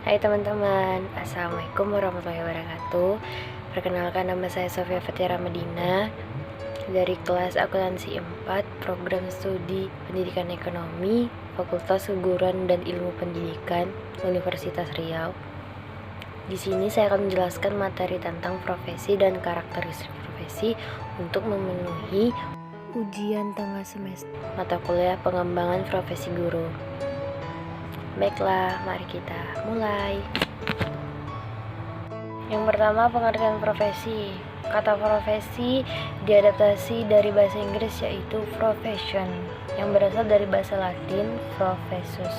Hai teman-teman, Assalamualaikum warahmatullahi wabarakatuh. Perkenalkan, nama saya Sofia Fathia Medina dari kelas akuntansi 4, program studi pendidikan ekonomi, Fakultas Keguruan dan Ilmu Pendidikan, Universitas Riau. Di sini saya akan menjelaskan materi tentang profesi dan karakteristik profesi untuk memenuhi ujian tengah semester mata kuliah pengembangan profesi guru. Baiklah, mari kita mulai. Yang pertama, pengertian profesi. Kata profesi diadaptasi dari bahasa Inggris yaitu profession, yang berasal dari bahasa Latin professus,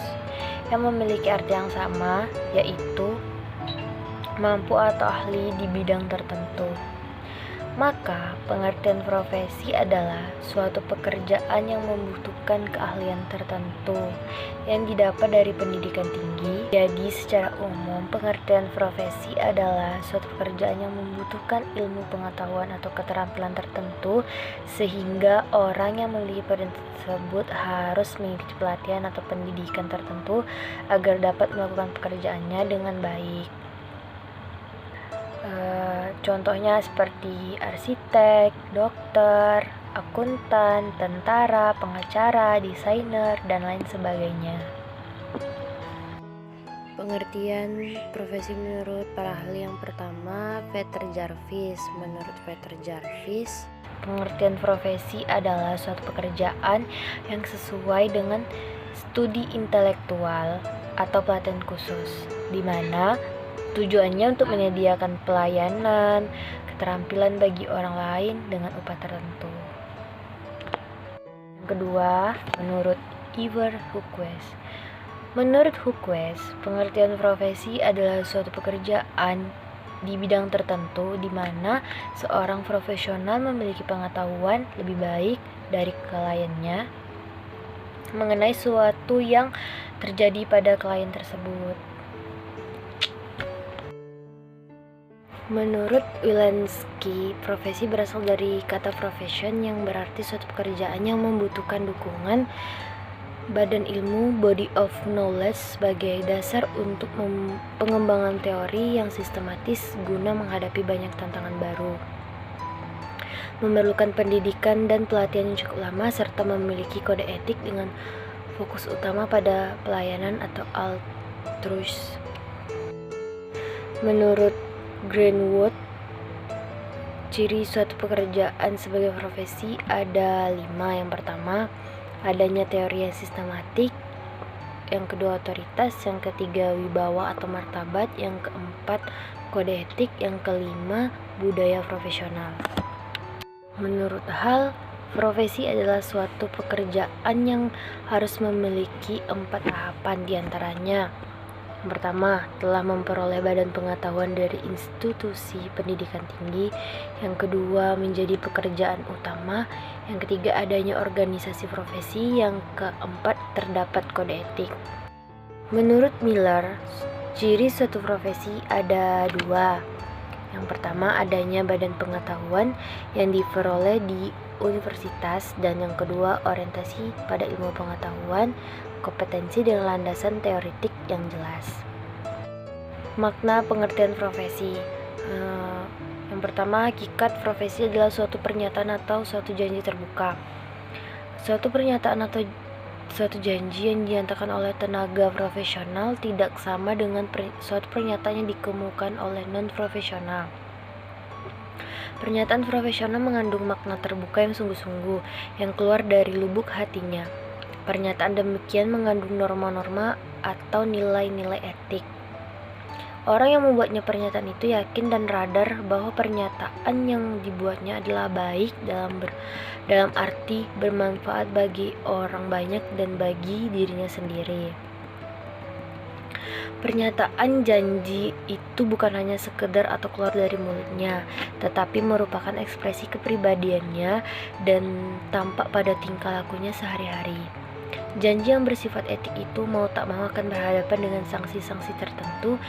yang memiliki arti yang sama, yaitu mampu atau ahli di bidang tertentu. Maka, pengertian profesi adalah suatu pekerjaan yang membutuhkan keahlian tertentu yang didapat dari pendidikan tinggi. Jadi, secara umum, pengertian profesi adalah suatu pekerjaan yang membutuhkan ilmu pengetahuan atau keterampilan tertentu, sehingga orang yang memiliki pekerjaan tersebut harus mengikuti pelatihan atau pendidikan tertentu agar dapat melakukan pekerjaannya dengan baik. Contohnya seperti arsitek, dokter, akuntan, tentara, pengacara, desainer, dan lain sebagainya. Pengertian profesi menurut para ahli. Yang pertama, Peter Jarvis. Menurut Peter Jarvis, pengertian profesi adalah suatu pekerjaan yang sesuai dengan studi intelektual atau pelatihan khusus, di mana tujuannya untuk menyediakan pelayanan, keterampilan bagi orang lain dengan upah tertentu. Yang kedua, menurut Ivar Hoekwees. Menurut Hoekwees, pengertian profesi adalah suatu pekerjaan di bidang tertentu di mana seorang profesional memiliki pengetahuan lebih baik dari kliennya mengenai sesuatu yang terjadi pada klien tersebut. Menurut Wilansky, profesi berasal dari kata profession yang berarti suatu pekerjaan yang membutuhkan dukungan badan ilmu, body of knowledge, sebagai dasar untuk pengembangan teori yang sistematis guna menghadapi banyak tantangan baru. Memerlukan pendidikan dan pelatihan yang cukup lama serta memiliki kode etik dengan fokus utama pada pelayanan atau altruis. Menurut Greenwood, ciri suatu pekerjaan sebagai profesi ada 5. Yang pertama, adanya teori yang sistematik. Yang kedua, otoritas. Yang ketiga, wibawa atau martabat. Yang keempat, kode etik. Yang kelima, budaya profesional. Menurut Hall, profesi adalah suatu pekerjaan yang harus memiliki 4 tahapan, diantaranya: yang pertama, telah memperoleh badan pengetahuan dari institusi pendidikan tinggi. Yang kedua, menjadi pekerjaan utama. Yang ketiga, adanya organisasi profesi. Yang keempat, terdapat kode etik. Menurut Miller, ciri suatu profesi ada 2. Yang pertama, adanya badan pengetahuan yang diperoleh di universitas. Dan yang kedua, orientasi pada ilmu pengetahuan, kompetensi dengan landasan teoretik yang jelas. Makna pengertian profesi. Yang pertama, hakikat profesi adalah suatu pernyataan atau suatu janji terbuka. Suatu pernyataan atau suatu janji yang dinyatakan oleh tenaga profesional tidak sama dengan suatu pernyataan yang dikemukakan oleh non-profesional. Pernyataan profesional mengandung makna terbuka yang sungguh-sungguh, yang keluar dari lubuk hatinya. Pernyataan demikian mengandung norma-norma atau nilai-nilai etik. Orang yang membuatnya pernyataan itu yakin dan radar bahwa pernyataan yang dibuatnya adalah baik dalam arti bermanfaat bagi orang banyak dan bagi dirinya sendiri. Pernyataan janji itu bukan hanya sekedar atau keluar dari mulutnya, tetapi merupakan ekspresi kepribadiannya dan tampak pada tingkah lakunya sehari-hari. Janji yang bersifat etik itu mau tak mau akan berhadapan dengan sanksi-sanksi tertentu.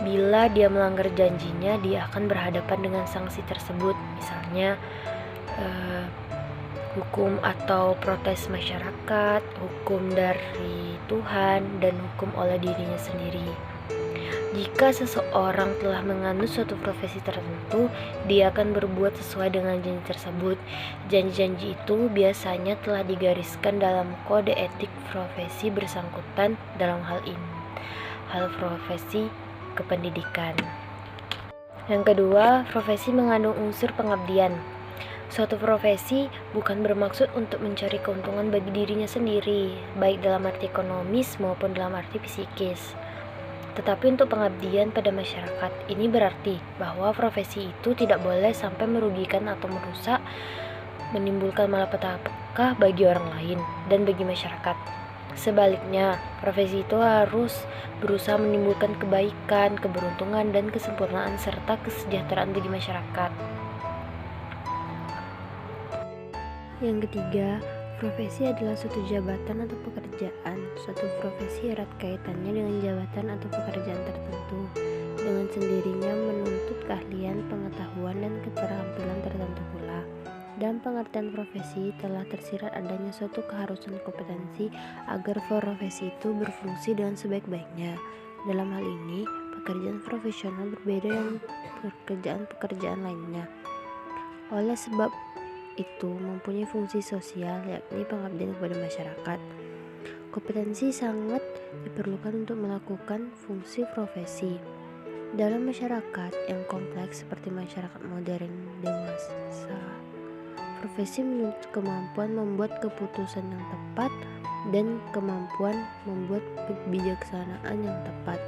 Bila dia melanggar janjinya, dia akan berhadapan dengan sanksi tersebut, misalnya hukum atau protes masyarakat, hukum dari Tuhan, dan hukum oleh dirinya sendiri. Jika seseorang telah menganut suatu profesi tertentu, dia akan berbuat sesuai dengan janji tersebut. Janji-janji itu biasanya telah digariskan dalam kode etik profesi bersangkutan, dalam hal profesi kependidikan. Yang kedua, profesi mengandung unsur pengabdian. Suatu profesi bukan bermaksud untuk mencari keuntungan bagi dirinya sendiri, baik dalam arti ekonomis maupun dalam arti psikis, tetapi untuk pengabdian pada masyarakat. Ini berarti bahwa profesi itu tidak boleh sampai merugikan atau merusak, menimbulkan malapetaka bagi orang lain dan bagi masyarakat. Sebaliknya, profesi itu harus berusaha menimbulkan kebaikan, keberuntungan, dan kesempurnaan serta kesejahteraan bagi masyarakat. Yang ketiga, profesi adalah suatu jabatan atau pekerjaan. Suatu profesi erat kaitannya dengan jabatan atau pekerjaan tertentu. Dengan sendirinya menuntut keahlian, pengetahuan, dan keterampilan tertentu pula. Dalam pengertian profesi telah tersirat adanya suatu keharusan kompetensi agar profesi itu berfungsi dengan sebaik-baiknya. Dalam hal ini, pekerjaan profesional berbeda dengan pekerjaan-pekerjaan lainnya. Oleh sebab itu mempunyai fungsi sosial, yakni pengabdian kepada masyarakat. Kompetensi sangat diperlukan untuk melakukan fungsi profesi. Dalam masyarakat yang kompleks seperti masyarakat modern dewasa, profesi menuntut kemampuan membuat keputusan yang tepat dan kemampuan membuat kebijaksanaan yang tepat.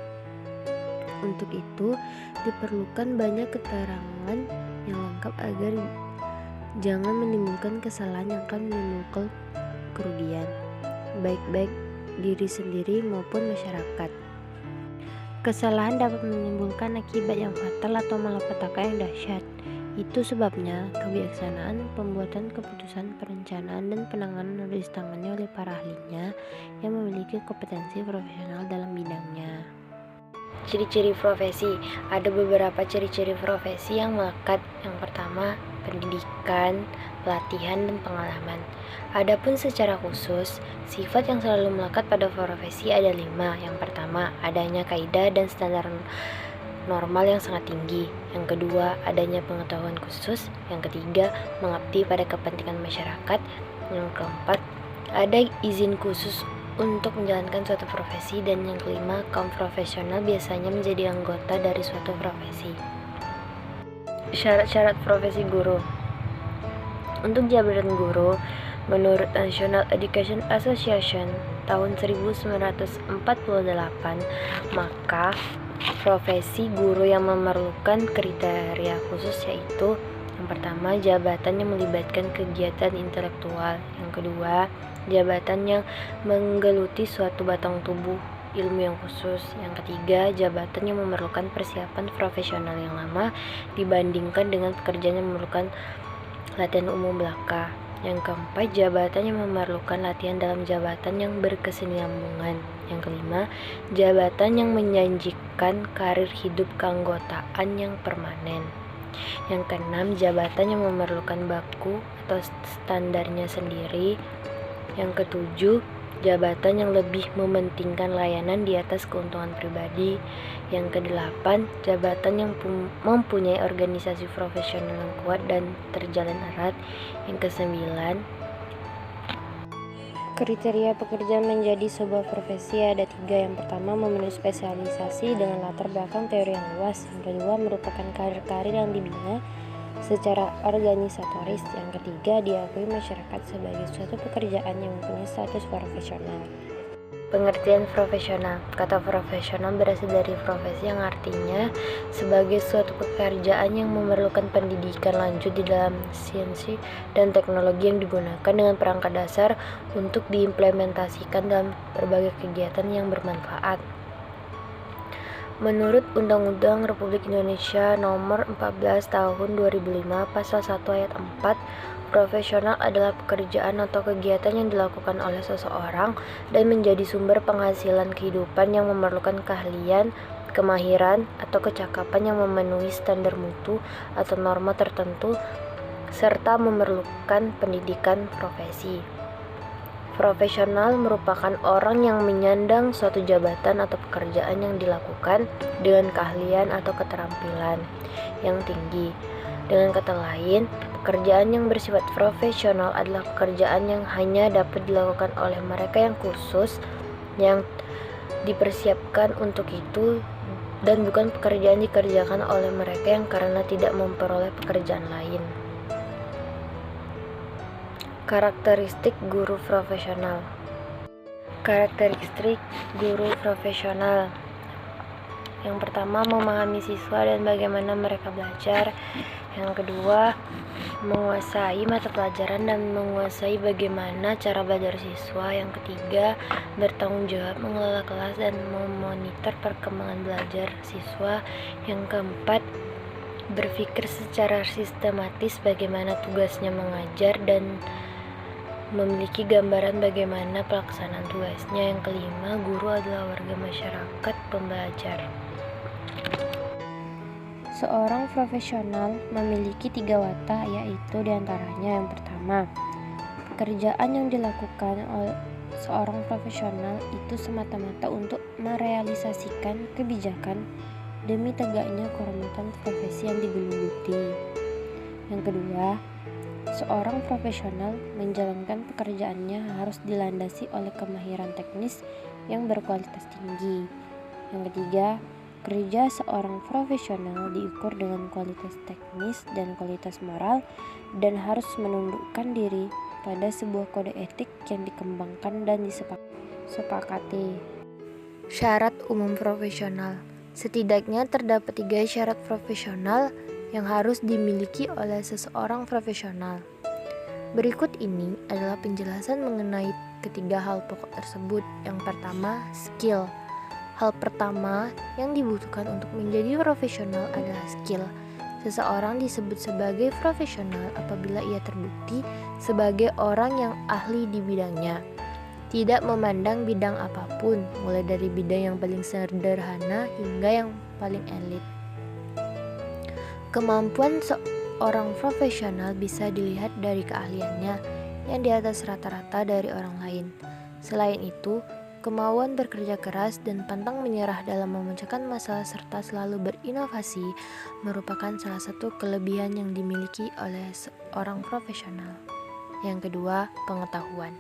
Untuk itu, diperlukan banyak keterangan yang lengkap agar jangan menimbulkan kesalahan yang akan menimbulkan kerugian, baik diri sendiri maupun masyarakat. Kesalahan dapat menimbulkan akibat yang fatal atau malapetaka yang dahsyat. Itu sebabnya kebijaksanaan pembuatan keputusan, perencanaan, dan penanganan harus ditangani oleh para ahlinya yang memiliki kompetensi profesional dalam bidangnya. Ciri-ciri profesi. Ada beberapa ciri-ciri profesi yang melekat. Yang pertama, pendidikan, pelatihan, dan pengalaman. Adapun secara khusus, sifat yang selalu melekat pada profesi ada 5. Yang pertama, adanya kaidah dan standar normal yang sangat tinggi. Yang kedua, adanya pengetahuan khusus. Yang ketiga, mengabdi pada kepentingan masyarakat. Yang keempat, ada izin khusus untuk menjalankan suatu profesi. Dan yang kelima, kaum profesional biasanya menjadi anggota dari suatu profesi. Syarat-syarat profesi guru. Untuk jabatan guru, menurut National Education Association tahun 1948, maka profesi guru yang memerlukan kriteria khusus yaitu: yang pertama, jabatan yang melibatkan kegiatan intelektual. Yang kedua, jabatan yang menggeluti suatu batang tubuh ilmu yang khusus. Yang ketiga, jabatan yang memerlukan persiapan profesional yang lama dibandingkan dengan pekerjaan yang memerlukan latihan umum belaka. Yang keempat, jabatan yang memerlukan latihan dalam jabatan yang berkesinambungan. Yang kelima, jabatan yang menjanjikan karir hidup keanggotaan yang permanen. Yang keenam, jabatan yang memerlukan baku atau standarnya sendiri. Yang ketujuh, jabatan yang lebih mementingkan layanan di atas keuntungan pribadi. Yang kedelapan, jabatan yang mempunyai organisasi profesional yang kuat dan terjalin erat. Yang kesembilan, kriteria pekerjaan menjadi sebuah profesi ada 3. Yang pertama, memenuhi spesialisasi dengan latar belakang teori yang luas. Yang kedua, merupakan karir-karir yang dibina secara organisatoris. Yang ketiga, diakui masyarakat sebagai suatu pekerjaan yang mempunyai status profesional. Pengertian profesional. Kata profesional berasal dari profesi yang artinya sebagai suatu pekerjaan yang memerlukan pendidikan lanjut di dalam sains dan teknologi yang digunakan dengan perangkat dasar untuk diimplementasikan dalam berbagai kegiatan yang bermanfaat. Menurut Undang-Undang Republik Indonesia Nomor 14 Tahun 2005 Pasal 1 Ayat 4, profesional adalah pekerjaan atau kegiatan yang dilakukan oleh seseorang dan menjadi sumber penghasilan kehidupan yang memerlukan keahlian, kemahiran, atau kecakapan yang memenuhi standar mutu atau norma tertentu serta memerlukan pendidikan profesi. Profesional merupakan orang yang menyandang suatu jabatan atau pekerjaan yang dilakukan dengan keahlian atau keterampilan yang tinggi. Dengan kata lain, pekerjaan yang bersifat profesional adalah pekerjaan yang hanya dapat dilakukan oleh mereka yang khusus, yang dipersiapkan untuk itu, dan bukan pekerjaan dikerjakan oleh mereka yang karena tidak memperoleh pekerjaan lain. Karakteristik guru profesional. Karakteristik guru profesional. Yang pertama, memahami siswa dan bagaimana mereka belajar. Yang kedua, menguasai mata pelajaran dan menguasai bagaimana cara belajar siswa. Yang ketiga, bertanggung jawab mengelola kelas dan memonitor perkembangan belajar siswa. Yang keempat, berpikir secara sistematis bagaimana tugasnya mengajar dan memiliki gambaran bagaimana pelaksanaan tugasnya. Yang kelima, guru adalah warga masyarakat pembelajar. Seorang profesional memiliki 3 watak, yaitu diantaranya yang pertama, pekerjaan yang dilakukan oleh seorang profesional itu semata-mata untuk merealisasikan kebijakan demi tegaknya kehormatan profesi yang digeluti. Yang kedua, seorang profesional menjalankan pekerjaannya harus dilandasi oleh kemahiran teknis yang berkualitas tinggi. Yang ketiga, kerja seorang profesional diukur dengan kualitas teknis dan kualitas moral dan harus menundukkan diri pada sebuah kode etik yang dikembangkan dan disepakati. Syarat umum profesional. Setidaknya terdapat 3 syarat profesional yang harus dimiliki oleh seseorang profesional. Berikut ini adalah penjelasan mengenai ketiga hal pokok tersebut. Yang pertama, skill. Hal pertama yang dibutuhkan untuk menjadi profesional adalah skill. Seseorang disebut sebagai profesional apabila ia terbukti sebagai orang yang ahli di bidangnya, tidak memandang bidang apapun, mulai dari bidang yang paling sederhana hingga yang paling elit. Kemampuan seorang profesional bisa dilihat dari keahliannya yang di atas rata-rata dari orang lain. Selain itu, kemauan bekerja keras dan pantang menyerah dalam memecahkan masalah serta selalu berinovasi merupakan salah satu kelebihan yang dimiliki oleh seorang profesional. Yang kedua, pengetahuan.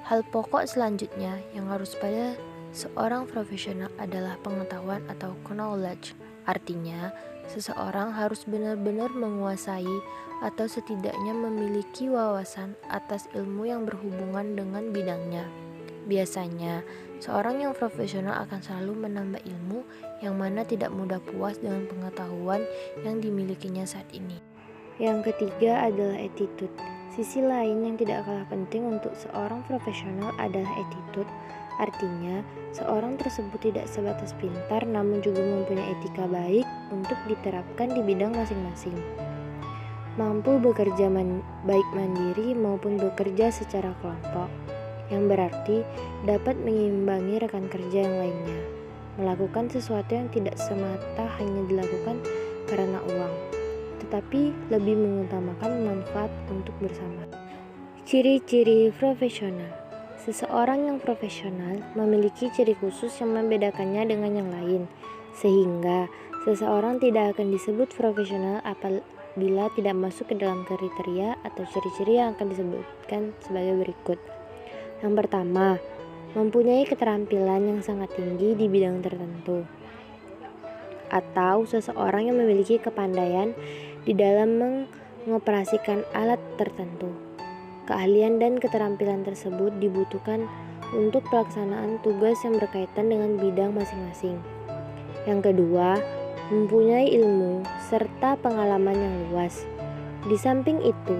Hal pokok selanjutnya yang harus pada seorang profesional adalah pengetahuan atau knowledge. Artinya, seseorang harus benar-benar menguasai atau setidaknya memiliki wawasan atas ilmu yang berhubungan dengan bidangnya. Biasanya, seorang yang profesional akan selalu menambah ilmu yang mana tidak mudah puas dengan pengetahuan yang dimilikinya saat ini. Yang ketiga adalah attitude. Sisi lain yang tidak kalah penting untuk seorang profesional adalah attitude. Artinya, seorang tersebut tidak sebatas pintar namun juga mempunyai etika baik untuk diterapkan di bidang masing-masing. Mampu bekerja baik mandiri maupun bekerja secara kelompok, yang berarti dapat menyeimbangi rekan kerja yang lainnya, melakukan sesuatu yang tidak semata hanya dilakukan karena uang, tetapi lebih mengutamakan manfaat untuk bersama. Ciri-ciri profesional. Seseorang yang profesional memiliki ciri khusus yang membedakannya dengan yang lain, sehingga seseorang tidak akan disebut profesional apabila tidak masuk ke dalam kriteria atau ciri-ciri yang akan disebutkan sebagai berikut. Yang pertama, mempunyai keterampilan yang sangat tinggi di bidang tertentu, atau seseorang yang memiliki kepandaian di dalam mengoperasikan alat tertentu. Keahlian dan keterampilan tersebut dibutuhkan untuk pelaksanaan tugas yang berkaitan dengan bidang masing-masing. Yang kedua, mempunyai ilmu serta pengalaman yang luas. Di samping itu,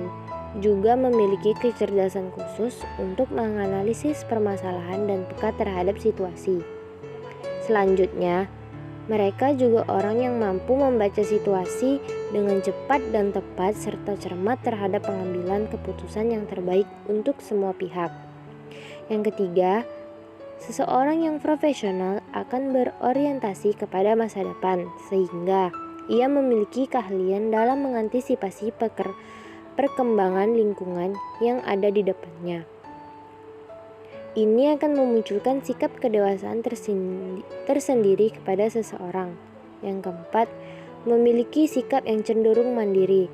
juga memiliki kecerdasan khusus untuk menganalisis permasalahan dan peka terhadap situasi. Selanjutnya, mereka juga orang yang mampu membaca situasi dengan cepat dan tepat serta cermat terhadap pengambilan keputusan yang terbaik untuk semua pihak. Yang ketiga, seseorang yang profesional akan berorientasi kepada masa depan sehingga ia memiliki keahlian dalam mengantisipasi perkembangan lingkungan yang ada di depannya. Ini akan memunculkan sikap kedewasaan tersendiri kepada seseorang. Yang keempat, memiliki sikap yang cenderung mandiri.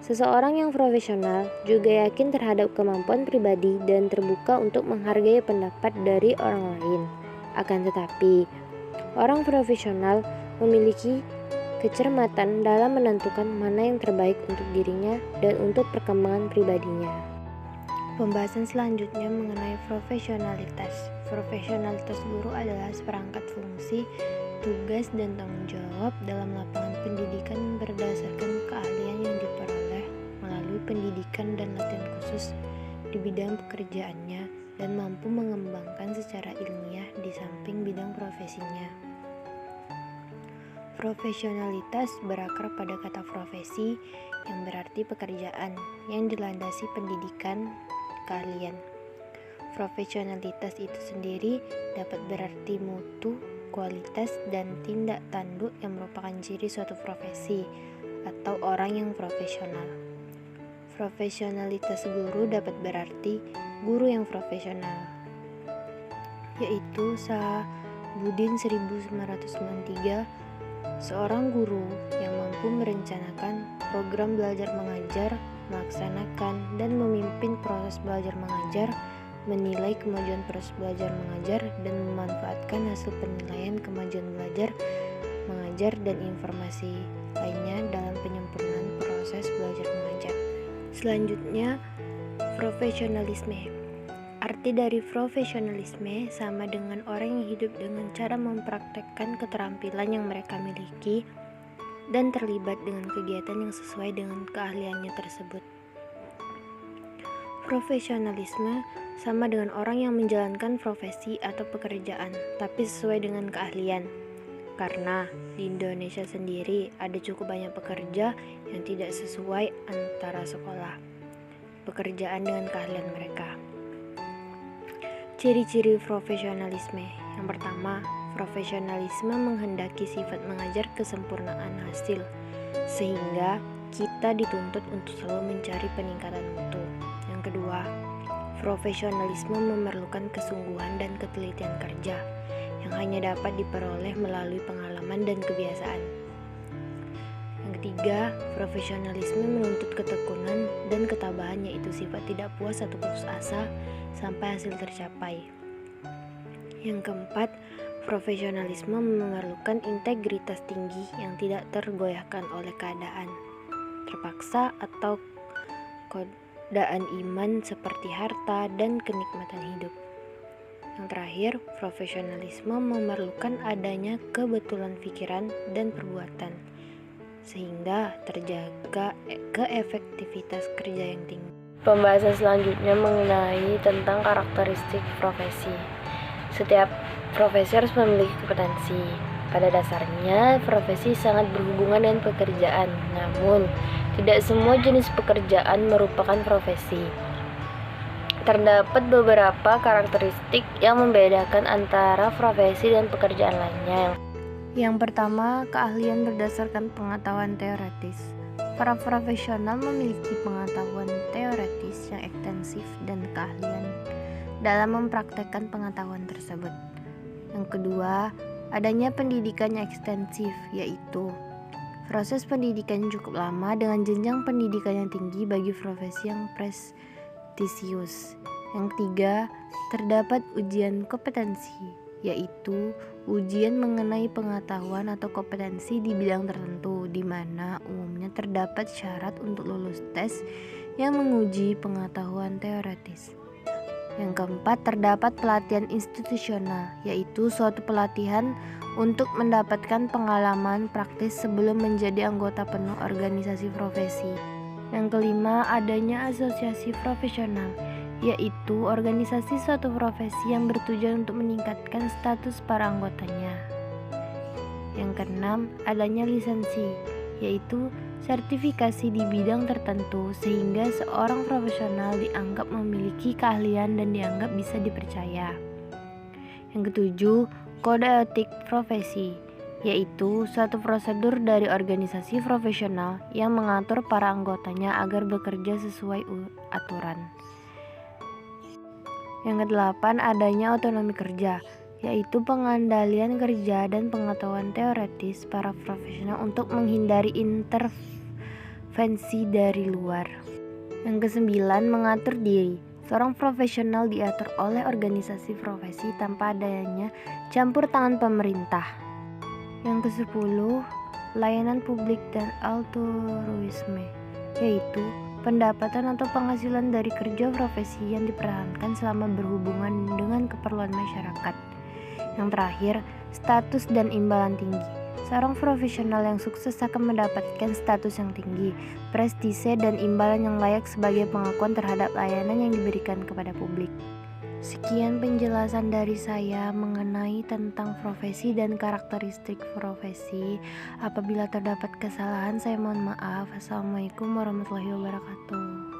Seseorang yang profesional juga yakin terhadap kemampuan pribadi dan terbuka untuk menghargai pendapat dari orang lain. Akan tetapi, orang profesional memiliki kecermatan dalam menentukan mana yang terbaik untuk dirinya dan untuk perkembangan pribadinya. Pembahasan selanjutnya mengenai profesionalitas. Profesionalitas guru adalah seperangkat fungsi, tugas, dan tanggung jawab dalam lapangan pendidikan berdasarkan keahlian yang diperoleh melalui pendidikan dan latihan khusus di bidang pekerjaannya dan mampu mengembangkan secara ilmiah di samping bidang profesinya. Profesionalitas berakar pada kata profesi yang berarti pekerjaan yang dilandasi pendidikan keahlian. Profesionalitas itu sendiri dapat berarti mutu, kualitas, dan tindak tanduk yang merupakan ciri suatu profesi atau orang yang profesional. Profesionalitas guru dapat berarti guru yang profesional, yaitu Sahabudin 1993, seorang guru yang mampu merencanakan program belajar mengajar, melaksanakan dan memimpin proses belajar mengajar, menilai kemajuan proses belajar mengajar, dan memanfaatkan hasil penilaian kemajuan belajar mengajar dan informasi lainnya dalam penyempurnaan proses belajar mengajar. Selanjutnya, profesionalisme. Arti dari profesionalisme sama dengan orang yang hidup dengan cara mempraktekkan keterampilan yang mereka miliki dan terlibat dengan kegiatan yang sesuai dengan keahliannya tersebut. Profesionalisme sama dengan orang yang menjalankan profesi atau pekerjaan, tapi sesuai dengan keahlian. Karena di Indonesia sendiri ada cukup banyak pekerja yang tidak sesuai antara sekolah, pekerjaan dengan keahlian mereka. Ciri-ciri profesionalisme. Yang pertama, profesionalisme menghendaki sifat mengajar kesempurnaan hasil, sehingga kita dituntut untuk selalu mencari peningkatan mutu. Yang kedua, profesionalisme memerlukan kesungguhan dan ketelitian kerja yang hanya dapat diperoleh melalui pengalaman dan kebiasaan. Yang ketiga, profesionalisme menuntut ketekunan dan ketabahan, yaitu sifat tidak puas atau putus asa sampai hasil tercapai. Yang keempat, profesionalisme memerlukan integritas tinggi yang tidak tergoyahkan oleh keadaan terpaksa atau godaan iman seperti harta dan kenikmatan hidup. Yang terakhir, profesionalisme memerlukan adanya kebetulan pikiran dan perbuatan sehingga terjaga keefektivitas kerja yang tinggi. Pembahasan selanjutnya mengenai tentang karakteristik profesi. Setiap profesi harus memiliki kompetensi. Pada dasarnya, profesi sangat berhubungan dengan pekerjaan. Namun, tidak semua jenis pekerjaan merupakan profesi. Terdapat beberapa karakteristik yang membedakan antara profesi dan pekerjaan lainnya. Yang pertama, keahlian berdasarkan pengetahuan teoretis. Para profesional memiliki pengetahuan teoretis yang ekstensif dan keahlian dalam mempraktekkan pengetahuan tersebut. Yang kedua, adanya pendidikan yang ekstensif, yaitu proses pendidikan yang cukup lama dengan jenjang pendidikan yang tinggi bagi profesi yang prestisius. Yang ketiga, terdapat ujian kompetensi, yaitu ujian mengenai pengetahuan atau kompetensi di bidang tertentu, di mana umumnya terdapat syarat untuk lulus tes yang menguji pengetahuan teoretis. Yang keempat, terdapat pelatihan institusional, yaitu suatu pelatihan untuk mendapatkan pengalaman praktis sebelum menjadi anggota penuh organisasi profesi. Yang kelima, adanya asosiasi profesional, yaitu organisasi suatu profesi yang bertujuan untuk meningkatkan status para anggotanya. Yang keenam, adanya lisensi, yaitu sertifikasi di bidang tertentu sehingga seorang profesional dianggap memiliki keahlian dan dianggap bisa dipercaya. Yang ketujuh, kode etik profesi, yaitu suatu prosedur dari organisasi profesional yang mengatur para anggotanya agar bekerja sesuai aturan. Yang kedelapan, adanya otonomi kerja, yaitu pengendalian kerja dan pengetahuan teoretis para profesional untuk menghindari intervensi dari luar. Yang kesembilan, mengatur diri. Seorang profesional diatur oleh organisasi profesi tanpa adanya campur tangan pemerintah. Yang kesepuluh, layanan publik dan altruisme, yaitu pendapatan atau penghasilan dari kerja profesi yang dipertahankan selama berhubungan dengan keperluan masyarakat. Yang terakhir, status dan imbalan tinggi. Seorang profesional yang sukses akan mendapatkan status yang tinggi, prestise, dan imbalan yang layak sebagai pengakuan terhadap layanan yang diberikan kepada publik. Sekian penjelasan dari saya mengenai tentang profesi dan karakteristik profesi. Apabila terdapat kesalahan, saya mohon maaf. Assalamualaikum warahmatullahi wabarakatuh.